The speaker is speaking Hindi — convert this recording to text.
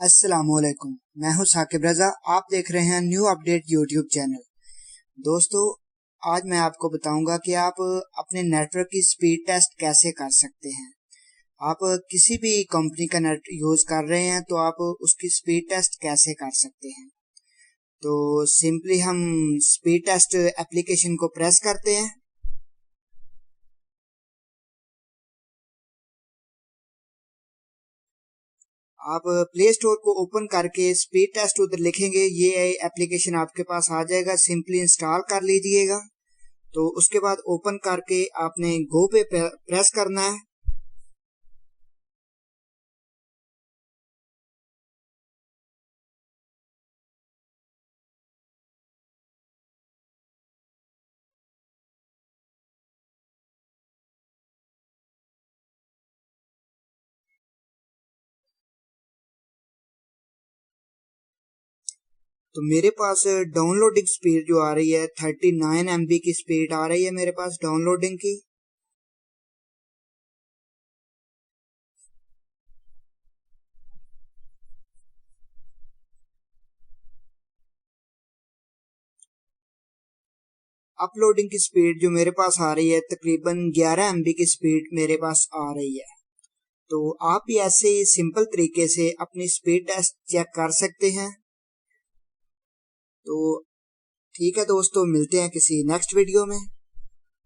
अस्सलामुअलैकुम। मैं हूं साकिब रजा। आप देख रहे हैं न्यू अपडेट यूट्यूब चैनल। दोस्तों, आज मैं आपको बताऊंगा कि आप अपने नेटवर्क की स्पीड टेस्ट कैसे कर सकते हैं। आप किसी भी कंपनी का नेट यूज कर रहे हैं तो आप उसकी स्पीड टेस्ट कैसे कर सकते हैं। तो सिंपली हम स्पीड टेस्ट एप्लीकेशन को प्रेस करते हैं। आप प्ले स्टोर को ओपन करके स्पीड टेस्ट उधर लिखेंगे, ये एप्लीकेशन आपके पास आ जाएगा। सिंपली इंस्टॉल कर लीजिएगा। तो उसके बाद ओपन करके आपने गो पे प्रेस करना है। तो मेरे पास डाउनलोडिंग स्पीड जो आ रही है 39 MB की स्पीड आ रही है मेरे पास डाउनलोडिंग की। अपलोडिंग की स्पीड जो मेरे पास आ रही है तकरीबन 11 MB की स्पीड मेरे पास आ रही है। तो आप भी ऐसे ही सिंपल तरीके से अपनी स्पीड टेस्ट चेक कर सकते हैं। तो ठीक है दोस्तों, मिलते हैं किसी नेक्स्ट वीडियो में।